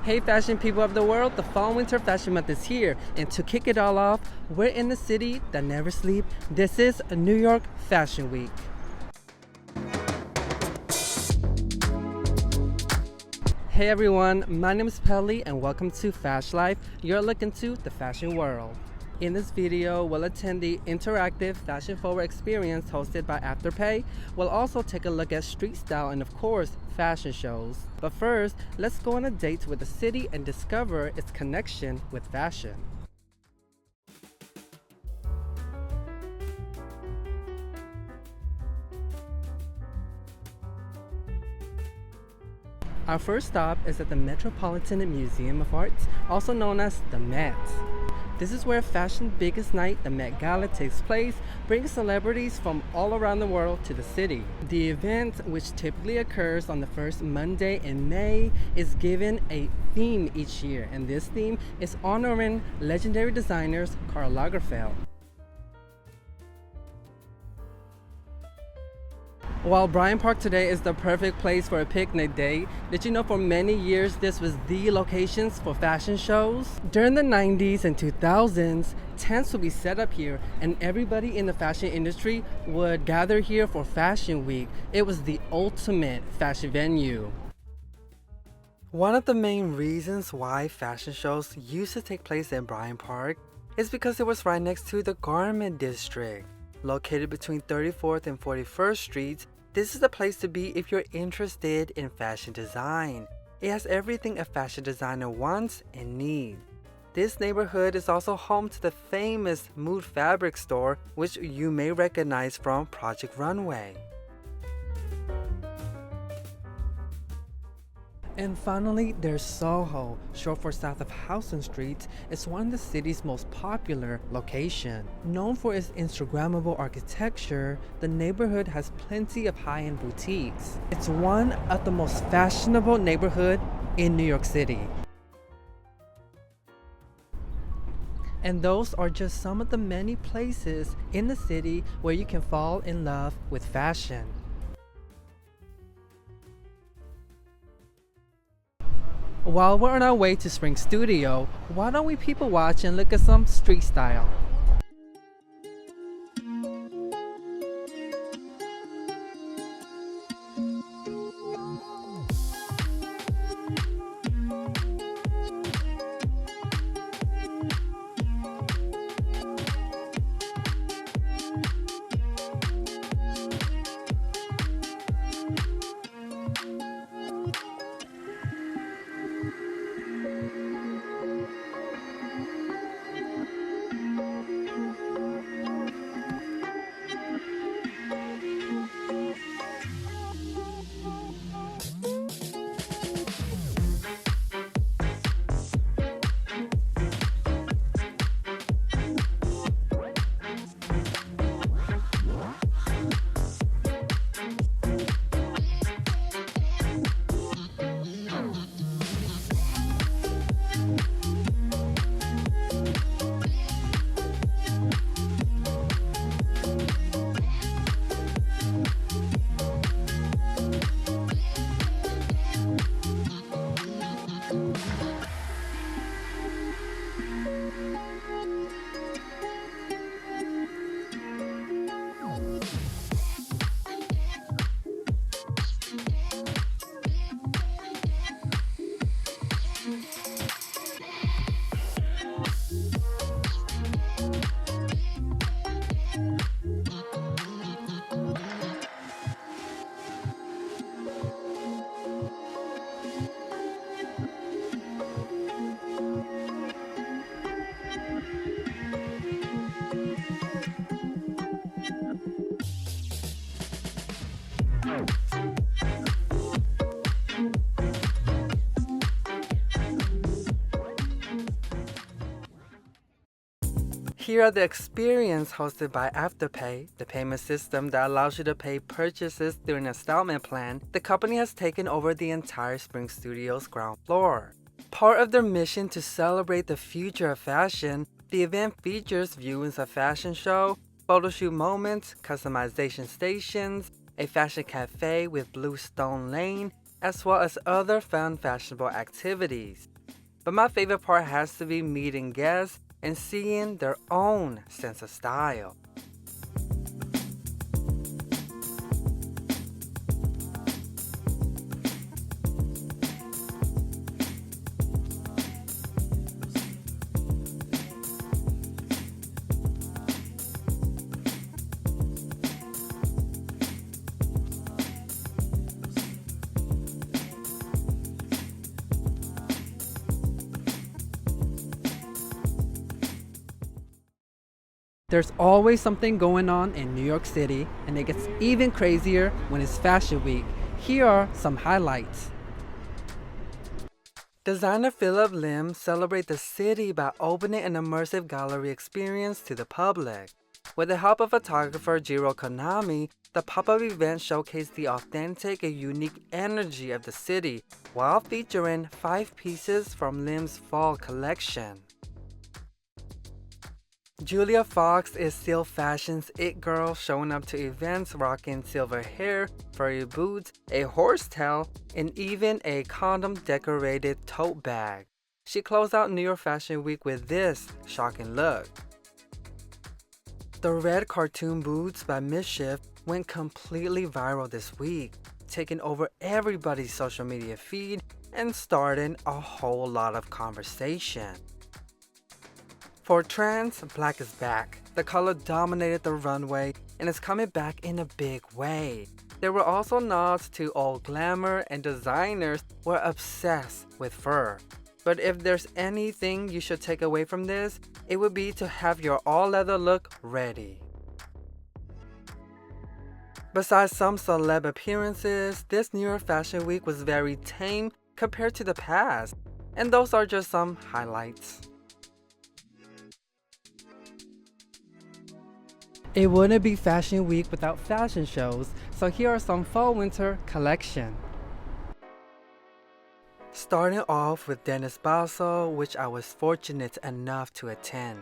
Hey fashion people of the world, the fall winter fashion month is here, and to kick it all off, we're in the city that never sleeps. This is New York Fashion Week. Hey everyone, my name is Pelly and welcome to Fash Life, your look into the fashion world. In this video, we'll attend the interactive fashion forward experience hosted by Afterpay. We'll also take a look at street style and of course, fashion shows. But first, let's go on a date with the city and discover its connection with fashion. Our first stop is at the Metropolitan Museum of Art, also known as the Met. This is where fashion's biggest night, the Met Gala, takes place, bringing celebrities from all around the world to the city. The event, which typically occurs on the first Monday in May, is given a theme each year, and this theme is honoring legendary designers Karl Lagerfeld. While Bryant Park today is the perfect place for a picnic day, did you know for many years this was the locations for fashion shows? During the 90s and 2000s, tents would be set up here and everybody in the fashion industry would gather here for Fashion Week. It was the ultimate fashion venue. One of the main reasons why fashion shows used to take place in Bryant Park is because it was right next to the Garment District. Located between 34th and 41st Streets, this is the place to be if you're interested in fashion design. It has everything a fashion designer wants and needs. This neighborhood is also home to the famous Mood Fabric store, which you may recognize from Project Runway. And finally, there's Soho, short for south of Houston Street. It's one of the city's most popular locations. Known for its Instagrammable architecture, the neighborhood has plenty of high-end boutiques. It's one of the most fashionable neighborhoods in New York City. And those are just some of the many places in the city where you can fall in love with fashion. While we're on our way to Spring Studio, why don't we people watch and look at some street style? Here at the Xperience hosted by Afterpay, the payment system that allows you to pay purchases through an installment plan, the company has taken over the entire Spring Studio's ground floor. Part of their mission to celebrate the future of fashion, the event features viewings of fashion show, photo shoot moments, customization stations, a fashion cafe with Blue Stone Lane, as well as other fun fashionable activities. but my favorite part has to be meeting guests and seeing their own sense of style. There's always something going on in New York City, and it gets even crazier when it's Fashion Week. Here are some highlights. Designer Philip Lim celebrated the city by opening an immersive gallery experience to the public. With the help of photographer Jiro Konami, the pop-up event showcased the authentic and unique energy of the city while featuring 5 pieces from Lim's fall collection. Julia Fox is still fashion's it girl, showing up to events rocking silver hair, furry boots, a horsetail, and even a condom-decorated tote bag. She closed out New York Fashion Week with this shocking look. The red cartoon boots by Mischief went completely viral this week, taking over everybody's social media feed and starting a whole lot of conversation. For trends, black is back. The color dominated the runway and is coming back in a big way. There were also nods to old glamour, and designers were obsessed with fur. But if there's anything you should take away from this, it would be to have your all-leather look ready. Besides some celeb appearances, this New York Fashion Week was very tame compared to the past, and those are just some highlights. It wouldn't be Fashion Week without fashion shows, so here are some fall-winter collection. Starting off with Dennis Basso, which I was fortunate enough to attend.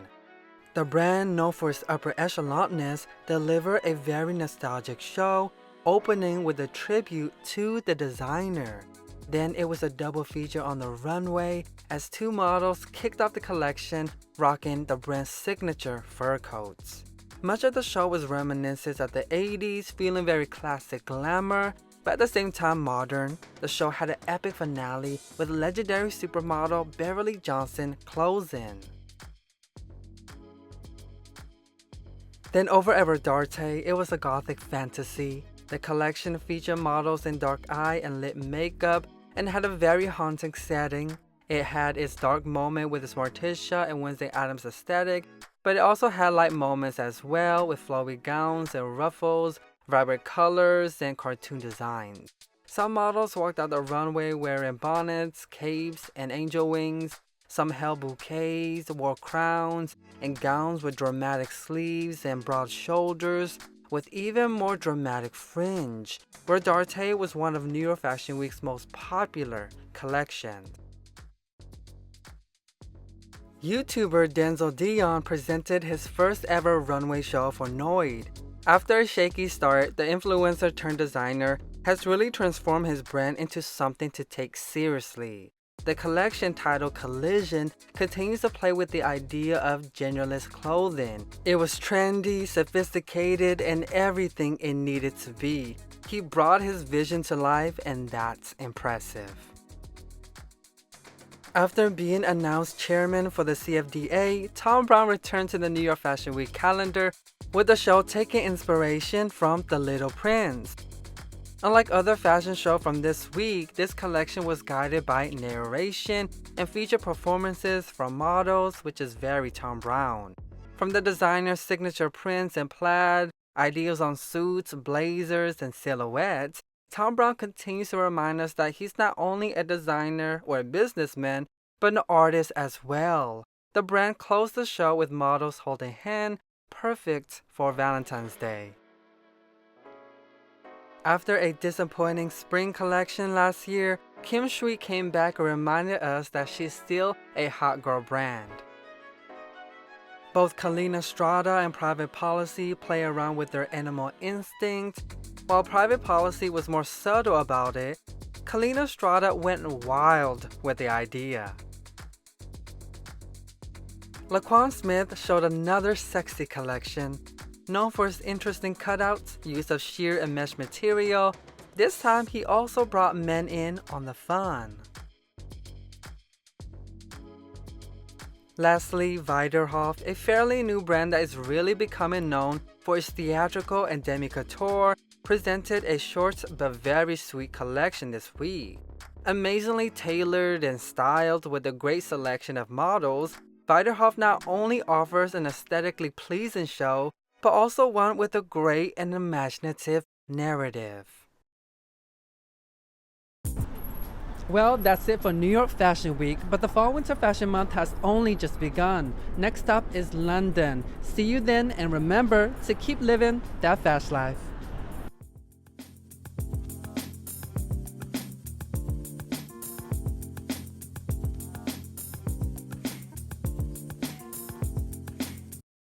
The brand, known for its upper echelonness, delivered a very nostalgic show, opening with a tribute to the designer. Then it was a double feature on the runway as 2 models kicked off the collection, rocking the brand's signature fur coats. Much of the show was reminiscent of the 80s, feeling very classic glamour, but at the same time modern. The show had an epic finale with legendary supermodel Beverly Johnson closing. Then over at Rodarte, it was a gothic fantasy. The collection featured models in dark eye and lip makeup and had a very haunting setting. It had its dark moment with its Morticia and Wednesday Addams aesthetic, but it also had light moments as well with flowy gowns and ruffles, vibrant colors, and cartoon designs. Some models walked out the runway wearing bonnets, capes, and angel wings. Some held bouquets, wore crowns, and gowns with dramatic sleeves and broad shoulders, with even more dramatic fringe. Rodarte was one of New York Fashion Week's most popular collections. YouTuber Denzel Dion presented his first ever runway show for Noid. After a shaky start, the influencer turned designer has really transformed his brand into something to take seriously. The collection, titled Collision, continues to play with the idea of genderless clothing. It was trendy, sophisticated, and everything it needed to be. He brought his vision to life, and that's impressive. After being announced chairman for the CFDA, Tom Brown returned to the New York Fashion Week calendar, with the show taking inspiration from The Little Prince. Unlike other fashion shows from this week, this collection was guided by narration and featured performances from models, which is very Tom Brown. From the designer's signature prints and plaid, ideas on suits, blazers, and silhouettes, Tom Brown continues to remind us that he's not only a designer or a businessman, but an artist as well. The brand closed the show with models holding hands, perfect for Valentine's Day. After a disappointing spring collection last year, Kim Shui came back and reminded us that she's still a hot girl brand. Both Kalina Strada and Private Policy play around with their animal instinct. While Private Policy was more subtle about it, Kalina Strada went wild with the idea. Laquan Smith showed another sexy collection. Known for his interesting cutouts, use of sheer and mesh material, this time he also brought men in on the fun. Lastly, Weiderhoff, a fairly new brand that is really becoming known for its theatrical and demi-couture, presented a short but very sweet collection this week. Amazingly tailored and styled with a great selection of models, Weiderhoff not only offers an aesthetically pleasing show, but also one with a great and imaginative narrative. Well, that's it for New York Fashion Week, but the Fall Winter Fashion Month has only just begun. Next up is London. See you then, and remember to keep living that Fash life.